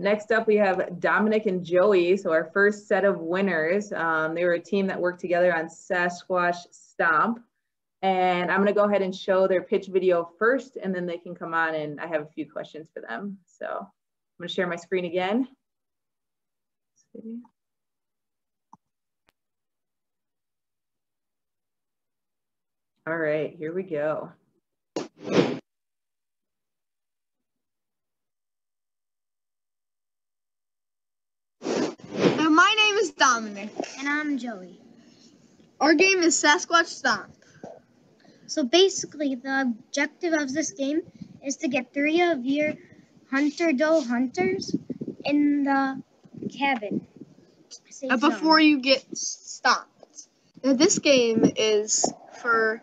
next up we have Dominic and Joey. So our first set of winners. They were a team that worked together on Sasquatch Stomp. And I'm gonna go ahead and show their pitch video first, and then they can come on and I have a few questions for them. So I'm gonna share my screen again. All right, here we go. My name is Dominic. And I'm Joey. Our game is Sasquatch Stomp. So basically, the objective of this game is to get 3 of your hunter doe hunters in the cabin. Before you get stomped. Now, this game is for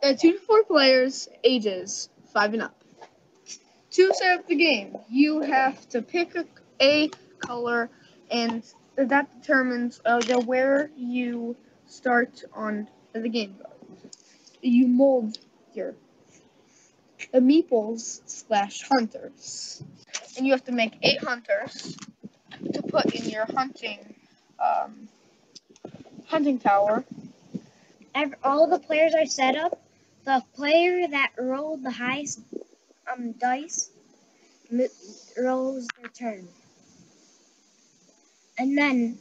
2 to 4 players, ages 5 and up. To set up the game, you have to pick a color, and that determines where you start on the game board. You mold your meeples/hunters, and you have to make 8 hunters to put in your hunting tower. All the players are set up. The player that rolled the highest dice rolls their turn. And then,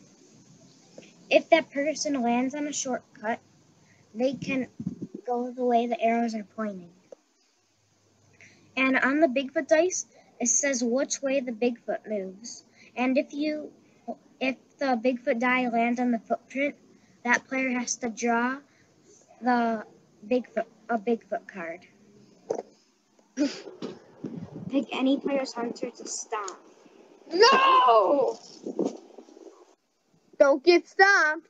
if that person lands on a shortcut, they can go the way the arrows are pointing. And on the Bigfoot dice, it says which way the Bigfoot moves. And if the Bigfoot die lands on the footprint, that player has to draw a Bigfoot card. Pick any player's hunter to stomp. No! Don't get stomped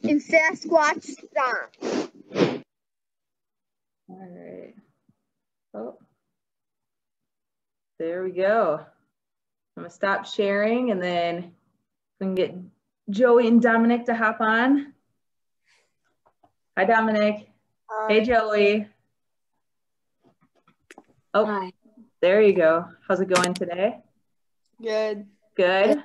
in Sasquatch Stomp. All right. Oh, there we go. I'm gonna stop sharing, and then we can get Joey and Dominic to hop on. Hi, Dominic. Hi. Hey, Joey. Oh, Hi. There you go. How's it going today? Good. Good.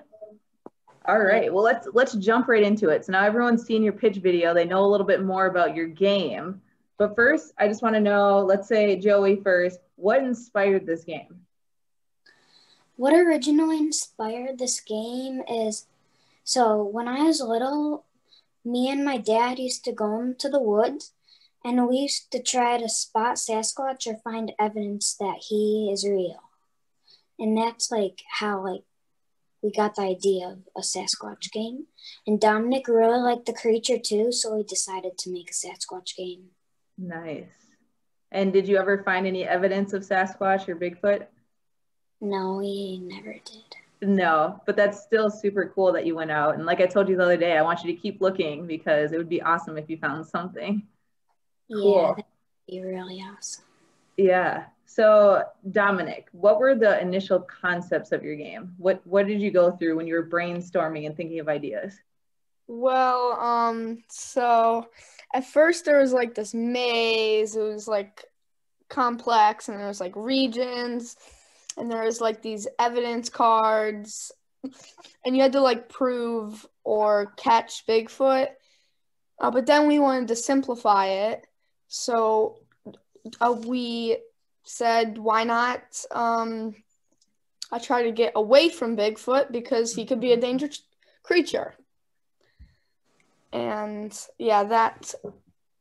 All right. Well, let's jump right into it. So now everyone's seen your pitch video. They know a little bit more about your game. But first, I just want to know, let's say Joey first, what inspired this game? What originally inspired this game is, so when I was little, me and my dad used to go into the woods, and we used to try to spot Sasquatch or find evidence that he is real. And that's how we got the idea of a Sasquatch game. And Dominic really liked the creature too, so we decided to make a Sasquatch game. Nice. And did you ever find any evidence of Sasquatch or Bigfoot? No, we never did. No, but that's still super cool that you went out. And like I told you the other day, I want you to keep looking because it would be awesome if you found something. Cool. Yeah, that would be really awesome. Yeah. So Dominic, what were the initial concepts of your game? What did you go through when you were brainstorming and thinking of ideas? Well, so at first there was this maze. It was complex, and there was regions, and there was these evidence cards, and you had to prove or catch Bigfoot. But then we wanted to simplify it, so we said, why not I try to get away from Bigfoot because he could be a dangerous creature. And yeah,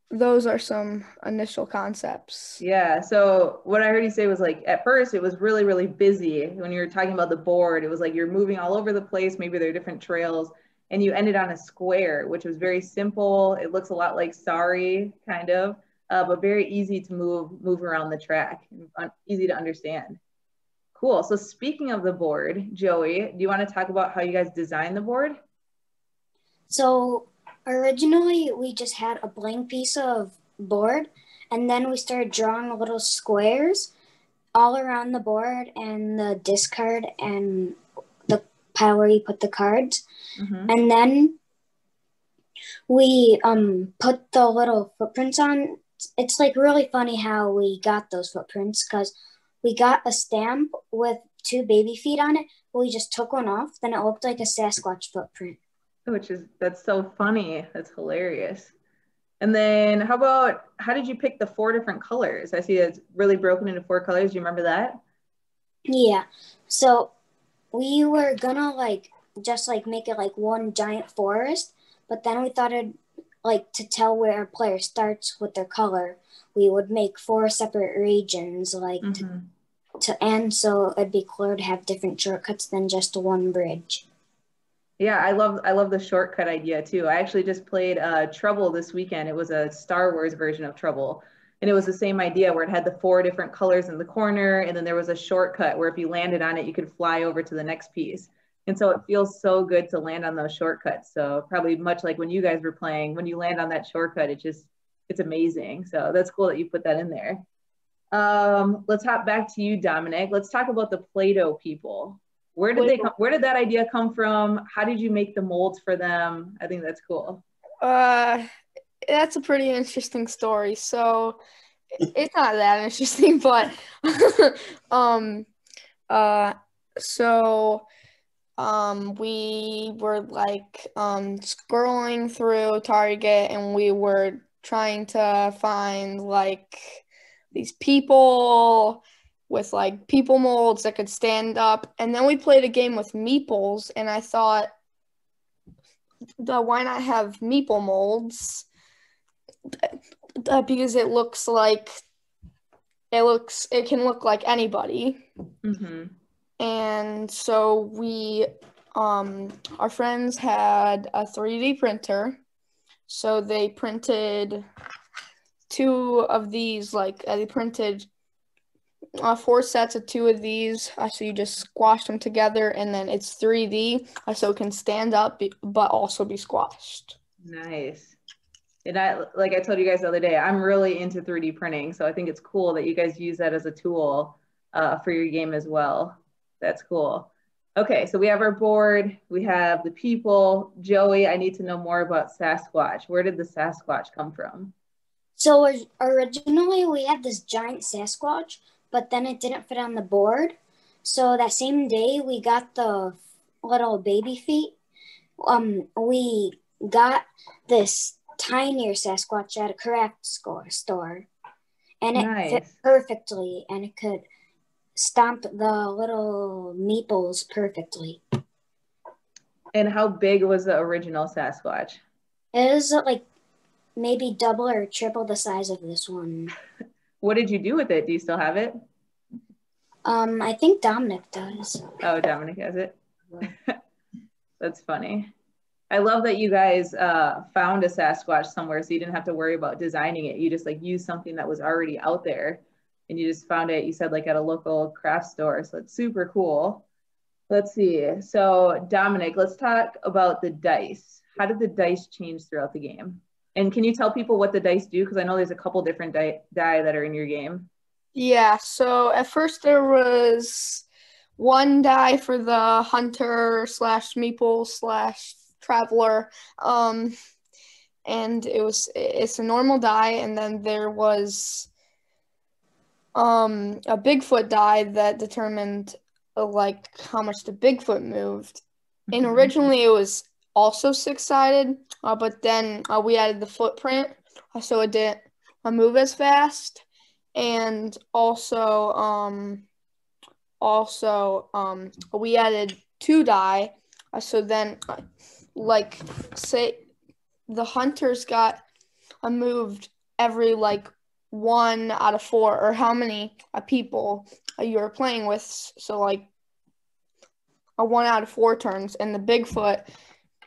those are some initial concepts. Yeah, so what I heard you say was at first it was really, really busy. When you were talking about the board, it was you're moving all over the place. Maybe there are different trails, and you ended on a square, which was very simple. It looks a lot like Sorry, kind of. But very easy to move around the track, easy to understand. Cool. So speaking of the board, Joey, do you want to talk about how you guys designed the board? So originally we just had a blank piece of board, and then we started drawing little squares all around the board and the discard and the pile where you put the cards. Mm-hmm. And then we put the little footprints on. It's really funny how we got those footprints, because we got a stamp with 2 baby feet on it, but we just took one off. Then it looked like a Sasquatch footprint. That's so funny. That's hilarious. And then how did you pick the 4 different colors? I see it's really broken into 4 colors. Do you remember that? Yeah. So we were gonna just make it like one giant forest, but then we thought it'd to tell where a player starts with their color, we would make 4 separate regions to end, so it'd be cooler to have different shortcuts than just one bridge. Yeah, I love the shortcut idea too. I actually just played Trouble this weekend. It was a Star Wars version of Trouble. And it was the same idea where it had the 4 different colors in the corner. And then there was a shortcut where if you landed on it, you could fly over to the next piece. And so it feels so good to land on those shortcuts. So probably much like when you guys were playing, when you land on that shortcut, it's amazing. So that's cool that you put that in there. Let's hop back to you, Dominic. Let's talk about the Play-Doh people. Where did that idea come from? How did you make the molds for them? I think that's cool. That's a pretty interesting story. So it's not that interesting, but we were scrolling through Target, and we were trying to find these people with people molds that could stand up. And then we played a game with meeples, and I thought, why not have meeple molds? Because it can look like anybody. Mm-hmm. And so we our friends had a 3D printer, so they printed 2 of these. They printed 4 sets of 2 of these, so you just squash them together, and then it's 3D, so it can stand up but also be squashed. Nice. And I told you guys the other day, I'm really into 3D printing, so I think it's cool that you guys use that as a tool for your game as well. That's cool. Okay, so we have our board, we have the people. Joey, I need to know more about Sasquatch. Where did the Sasquatch come from? So originally we had this giant Sasquatch, but then it didn't fit on the board. So that same day we got the little baby feet. We got this tinier Sasquatch at a craft store, and it fit perfectly, and it could stomp the little meeples perfectly. And how big was the original Sasquatch? It was maybe double or triple the size of this one. What did you do with it? Do you still have it? I think Dominick does. Oh, Dominic has it. That's funny. I love that you guys found a Sasquatch somewhere, so you didn't have to worry about designing it. You just used something that was already out there, and you just found it, you said at a local craft store. So it's super cool. Let's see. So Dominic, let's talk about the dice. How did the dice change throughout the game? And can you tell people what the dice do? Because I know there's a couple different die that are in your game. Yeah, so at first there was 1 die for the hunter / meeple / traveler, and it's a normal die, and then there was a Bigfoot die that determined how much the Bigfoot moved. And originally it was also 6-sided, but then we added the footprint, so it didn't move as fast. And also we added 2 die, so then say the hunters got moved every 1 out of 4, or how many people you were playing with, so a 1 out of 4 turns, and the Bigfoot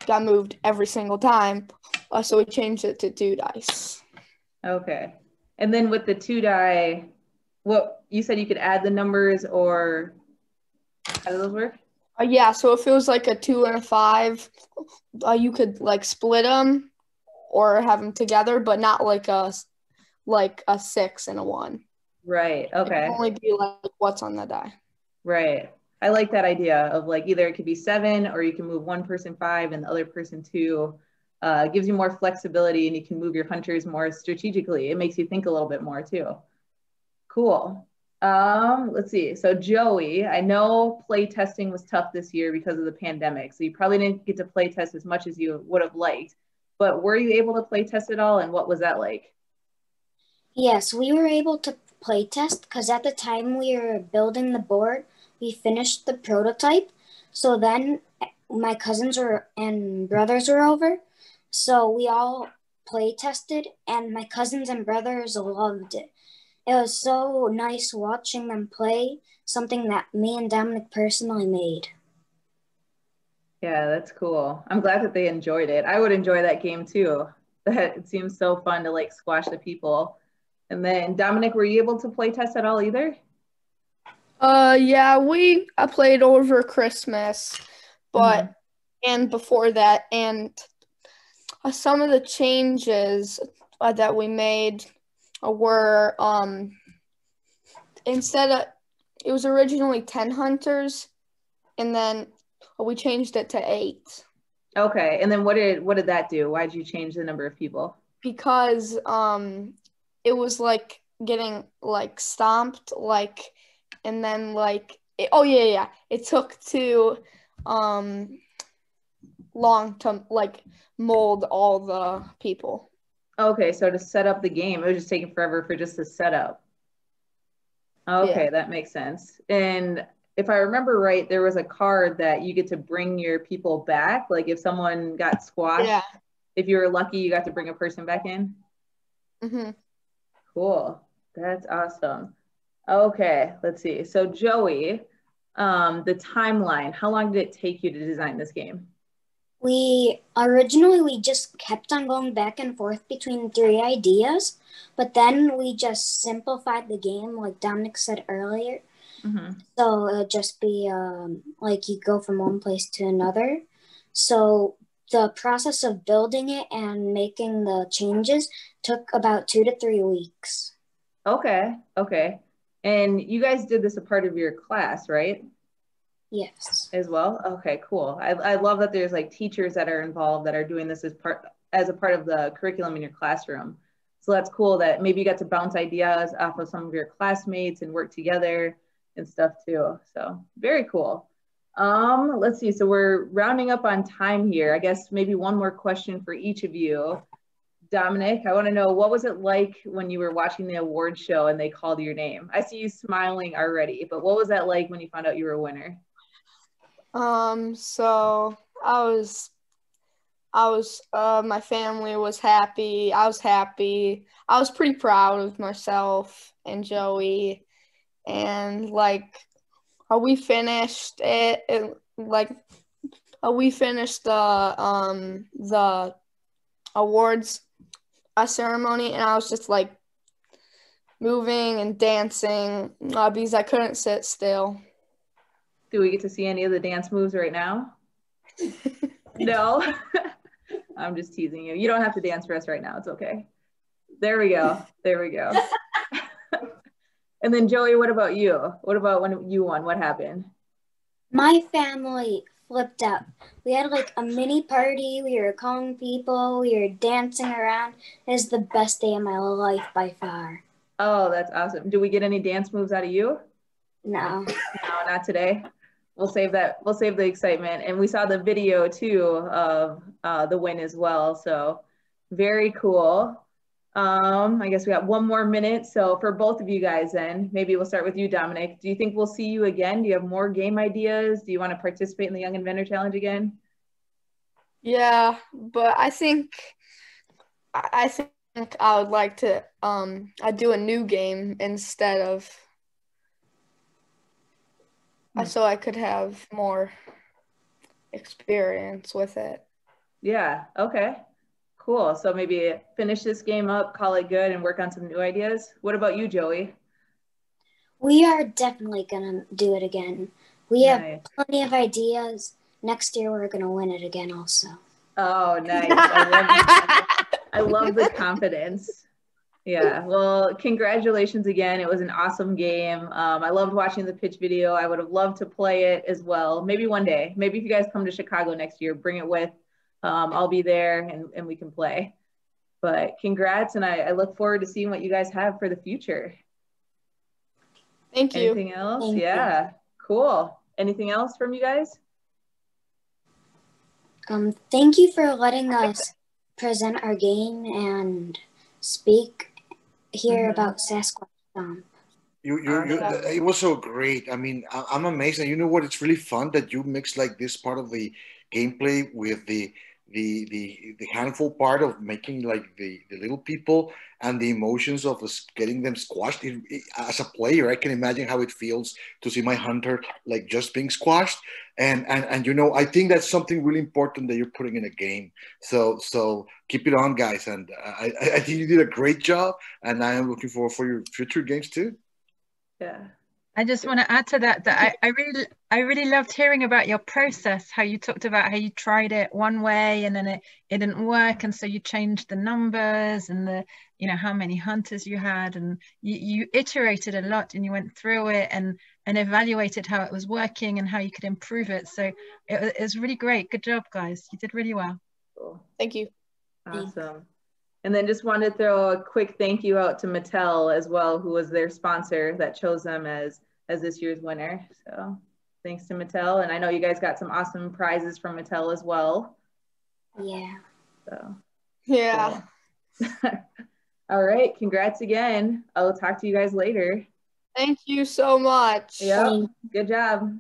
got moved every single time, so we changed it to 2 dice. Okay. And then with the 2 die, what you said you could add the numbers, or how do those work? Yeah, so if it was a 2 and a 5, you could split them or have them together, but not a 6 and a 1. Right. Okay. It can only be what's on the die. Right. I like that idea of either it could be 7, or you can move one person 5 and the other person 2. Gives you more flexibility, and you can move your hunters more strategically. It makes you think a little bit more too. Cool. Let's see. So Joey, I know play testing was tough this year because of the pandemic. So you probably didn't get to play test as much as you would have liked. But were you able to play test at all? And what was that like? Yes, we were able to play test because at the time we were building the board, we finished the prototype. So then my cousins were and brothers were over. So we all play tested and my cousins and brothers loved it. It was so nice watching them play something that me and Dominic personally made. Yeah, that's cool. I'm glad that they enjoyed it. I would enjoy that game too. That it seems so fun to like squash the people. And then Dominic, were you able to play test at all either? Yeah, I played over Christmas, but and before that, and some of the changes that we made were instead of it was originally 10 hunters, and then we changed it to 8. Okay, and then what did that do? Why did you change the number of people? Because it was like getting like stomped like and then like it took too long to like mold all the people. Okay, so to set up the game, it was just taking forever for just the setup. Okay, Yeah. that makes sense. And if I remember right, there was a card that you get to bring your people back. Like if someone got squashed, if you were lucky, you got to bring a person back in. Cool. That's awesome. Okay, let's see. So Joey, the timeline, how long did it take you to design this game? We just kept on going back and forth between 3 ideas, but then we just simplified the game like Dominic said earlier. So it'd just be like you go from one place to another. So the process of building it and making the changes took about 2 to 3 weeks. Okay. And you guys did this a part of your class, right? Yes. As well? Okay, cool. I love that there's like teachers that are involved that are doing this as a part of the curriculum in your classroom. So that's cool that maybe you got to bounce ideas off of some of your classmates and work together and stuff too. So very cool. Let's see. So we're rounding up on time here. I guess maybe one more question for each of you. Dominic, I want to know, what was it like when you were watching the award show and they called your name? I see you smiling already, but what was that like when you found out you were a winner? So my family was happy. I was happy. I was pretty proud of myself and Joey. And like, we finished it. We finished the awards ceremony, and I was just like moving and dancing because I couldn't sit still. Do we get to see any of the dance moves right now? No? I'm just teasing you. You don't have to dance for us right now. It's okay. There we go. And then Joey, what about you? What about when you won? What happened? My family flipped out. We had like a mini party. We were calling people. We were dancing around. It was the best day of my life by far. Oh, that's awesome. Do we get any dance moves out of you? No. No, not today. We'll save that. We'll save the excitement. And we saw the video too of the win as well. So very cool. I guess we got one more minute. So for both of you guys then, maybe we'll start with you, Dominic. Do you think we'll see you again? Do you have more game ideas? Do you want to participate in the Young Inventor Challenge again? Yeah, but I think I would like to I do a new game instead of so I could have more experience with it. Yeah, okay. Cool. So maybe finish this game up, call it good, and work on some new ideas. What about you, Joey? We are definitely going to do it again. We have plenty of ideas. Next year, we're going to win it again also. Oh, nice. I love the confidence. Yeah. Well, congratulations again. It was an awesome game. I loved watching the pitch video. I would have loved to play it as well. Maybe one day. Maybe if you guys come to Chicago next year, bring it with. I'll be there and we can play. But congrats, and I look forward to seeing what you guys have for the future. Thank you. Anything else? Thank you. Yeah, cool. Anything else from you guys? Thank you for letting us present our game and speak here about Sasquatch Stomp. It was so great. I mean, I'm amazed. And you know what? It's really fun that you mix like this part of the gameplay with the handful part of making like the little people and the emotions of getting them squashed. As a player, I can imagine how it feels to see my hunter like just being squashed. And you know, I think that's something really important that you're putting in a game. So keep it on, guys. And I think you did a great job. And I am looking forward for your future games too. Yeah. I just want to add to that I really loved hearing about your process, how you talked about how you tried it one way and then it didn't work, and so you changed the numbers and the, you know, how many hunters you had, and you iterated a lot and you went through it and evaluated how it was working and how you could improve it. So it was really great. Good job, guys. You did really well. Cool. Thank you. Awesome. And then just wanted to throw a quick thank you out to Mattel as well, who was their sponsor that chose them as this year's winner. So thanks to Mattel. And I know you guys got some awesome prizes from Mattel as well. Yeah. So Yeah. cool. All right. Congrats again. I'll talk to you guys later. Thank you so much. Yep. Good job.